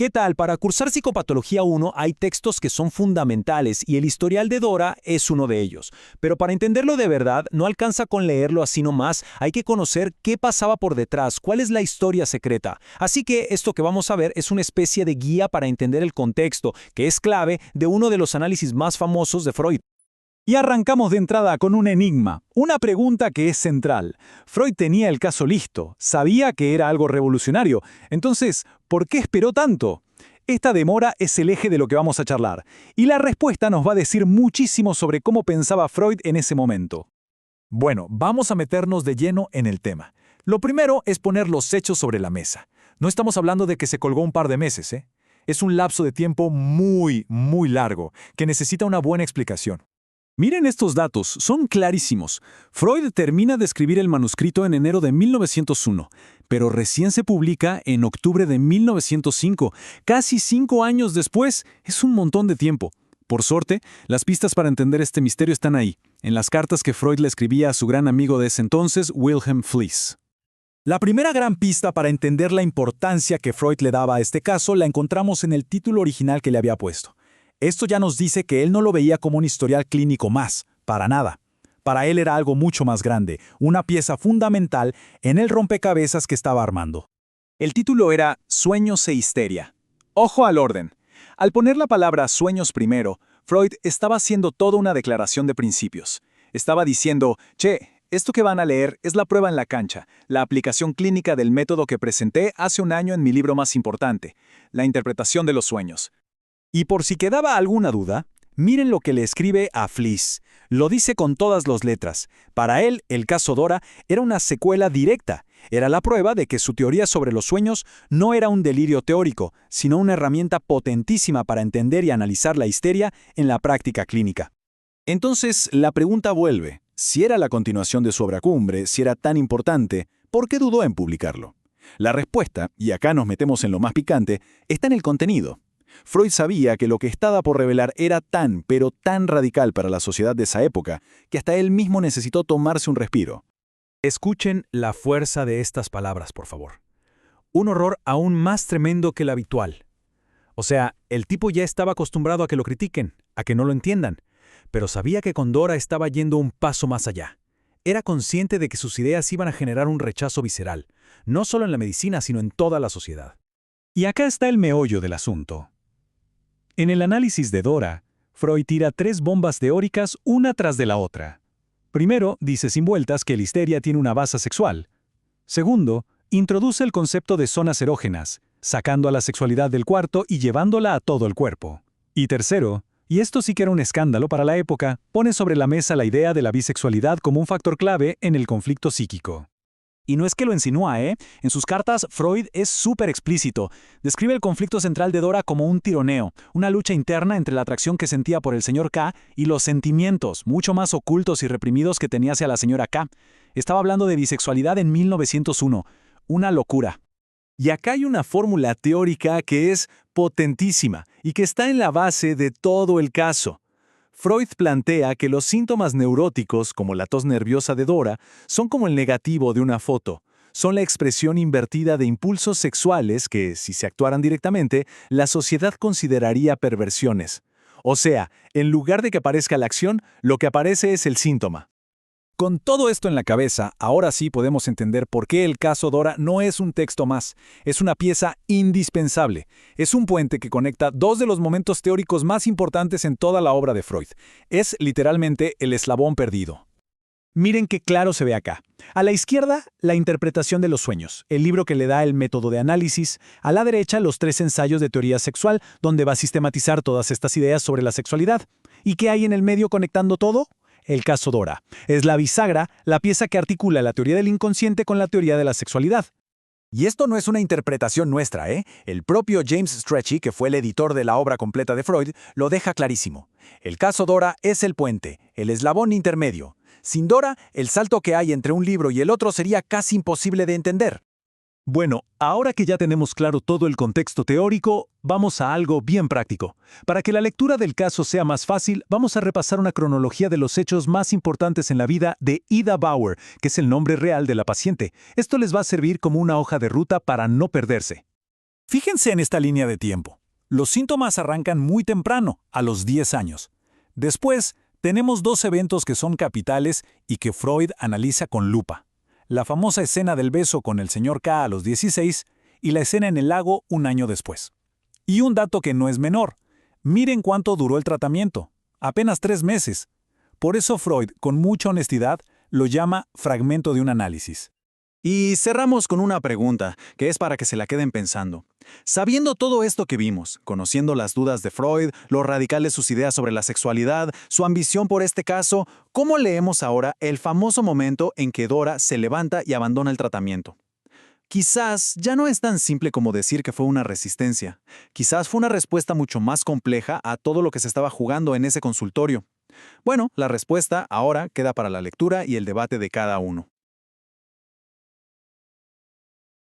¿Qué tal? Para cursar Psicopatología 1 hay textos que son fundamentales y el historial de Dora es uno de ellos. Pero para entenderlo de verdad, no alcanza con leerlo así nomás, hay que conocer qué pasaba por detrás, cuál es la historia secreta. Así que esto que vamos a ver es una especie de guía para entender el contexto, que es clave de uno de los análisis más famosos de Freud. Y arrancamos de entrada con un enigma, una pregunta que es central. Freud tenía el caso listo, sabía que era algo revolucionario. Entonces, ¿por qué esperó tanto? Esta demora es el eje de lo que vamos a charlar, y la respuesta nos va a decir muchísimo sobre cómo pensaba Freud en ese momento. Bueno, vamos a meternos de lleno en el tema. Lo primero es poner los hechos sobre la mesa. No estamos hablando de que se colgó un par de meses, ¿eh? Es un lapso de tiempo muy largo, que necesita una buena explicación. Miren estos datos, son clarísimos. Freud termina de escribir el manuscrito en enero de 1901, pero recién se publica en octubre de 1905. Casi 5 años después, es un montón de tiempo. Por suerte, las pistas para entender este misterio están ahí, en las cartas que Freud le escribía a su gran amigo de ese entonces, Wilhelm Fliess. La primera gran pista para entender la importancia que Freud le daba a este caso la encontramos en el título original que le había puesto. Esto ya nos dice que él no lo veía como un historial clínico más, para nada. Para él era algo mucho más grande, una pieza fundamental en el rompecabezas que estaba armando. El título era Sueños e histeria. Ojo al orden. Al poner la palabra sueños primero, Freud estaba haciendo toda una declaración de principios. Estaba diciendo, esto que van a leer es la prueba en la cancha, la aplicación clínica del método que presenté hace un año en mi libro más importante, La interpretación de los sueños. Y por si quedaba alguna duda, miren lo que le escribe a Fliess. Lo dice con todas las letras. Para él, el caso Dora era una secuela directa. Era la prueba de que su teoría sobre los sueños no era un delirio teórico, sino una herramienta potentísima para entender y analizar la histeria en la práctica clínica. Entonces, la pregunta vuelve. Si era la continuación de su obra cumbre, si era tan importante, ¿por qué dudó en publicarlo? La respuesta, y acá nos metemos en lo más picante, está en el contenido. Freud sabía que lo que estaba por revelar era tan, pero tan radical para la sociedad de esa época, que hasta él mismo necesitó tomarse un respiro. Escuchen la fuerza de estas palabras, por favor. Un horror aún más tremendo que el habitual. O sea, el tipo ya estaba acostumbrado a que lo critiquen, a que no lo entiendan, pero sabía que con Dora estaba yendo un paso más allá. Era consciente de que sus ideas iban a generar un rechazo visceral, no solo en la medicina, sino en toda la sociedad. Y acá está el meollo del asunto. En el análisis de Dora, Freud tira 3 bombas teóricas una tras de la otra. Primero, dice sin vueltas que la histeria tiene una base sexual. Segundo, introduce el concepto de zonas erógenas, sacando a la sexualidad del cuarto y llevándola a todo el cuerpo. Y tercero, y esto sí que era un escándalo para la época, pone sobre la mesa la idea de la bisexualidad como un factor clave en el conflicto psíquico. Y no es que lo insinúa, ¿eh? En sus cartas, Freud es súper explícito. Describe el conflicto central de Dora como un tironeo, una lucha interna entre la atracción que sentía por el señor K y los sentimientos, mucho más ocultos y reprimidos que tenía hacia la señora K. Estaba hablando de bisexualidad en 1901. Una locura. Y acá hay una fórmula teórica que es potentísima y que está en la base de todo el caso. Freud plantea que los síntomas neuróticos, como la tos nerviosa de Dora, son como el negativo de una foto. Son la expresión invertida de impulsos sexuales que, si se actuaran directamente, la sociedad consideraría perversiones. O sea, en lugar de que aparezca la acción, lo que aparece es el síntoma. Con todo esto en la cabeza, ahora sí podemos entender por qué el caso Dora no es un texto más. Es una pieza indispensable. Es un puente que conecta 2 de los momentos teóricos más importantes en toda la obra de Freud. Es literalmente el eslabón perdido. Miren qué claro se ve acá. A la izquierda, la interpretación de los sueños, el libro que le da el método de análisis. A la derecha, los 3 ensayos de teoría sexual, donde va a sistematizar todas estas ideas sobre la sexualidad. ¿Y qué hay en el medio conectando todo? El caso Dora. Es la bisagra, la pieza que articula la teoría del inconsciente con la teoría de la sexualidad. Y esto no es una interpretación nuestra, ¿eh? El propio James Strachey, que fue el editor de la obra completa de Freud, lo deja clarísimo. El caso Dora es el puente, el eslabón intermedio. Sin Dora, el salto que hay entre un libro y el otro sería casi imposible de entender. Bueno, ahora que ya tenemos claro todo el contexto teórico, vamos a algo bien práctico. Para que la lectura del caso sea más fácil, vamos a repasar una cronología de los hechos más importantes en la vida de Ida Bauer, que es el nombre real de la paciente. Esto les va a servir como una hoja de ruta para no perderse. Fíjense en esta línea de tiempo. Los síntomas arrancan muy temprano, a los 10 años. Después, tenemos dos eventos que son capitales y que Freud analiza con lupa. La famosa escena del beso con el señor K a los 16 y la escena en el lago un año después. Y un dato que no es menor. Miren cuánto duró el tratamiento. Apenas 3 meses. Por eso Freud, con mucha honestidad, lo llama fragmento de un análisis. Y cerramos con una pregunta, que es para que se la queden pensando. Sabiendo todo esto que vimos, conociendo las dudas de Freud, lo radical de sus ideas sobre la sexualidad, su ambición por este caso, ¿cómo leemos ahora el famoso momento en que Dora se levanta y abandona el tratamiento? Quizás ya no es tan simple como decir que fue una resistencia. Quizás fue una respuesta mucho más compleja a todo lo que se estaba jugando en ese consultorio. Bueno, la respuesta ahora queda para la lectura y el debate de cada uno.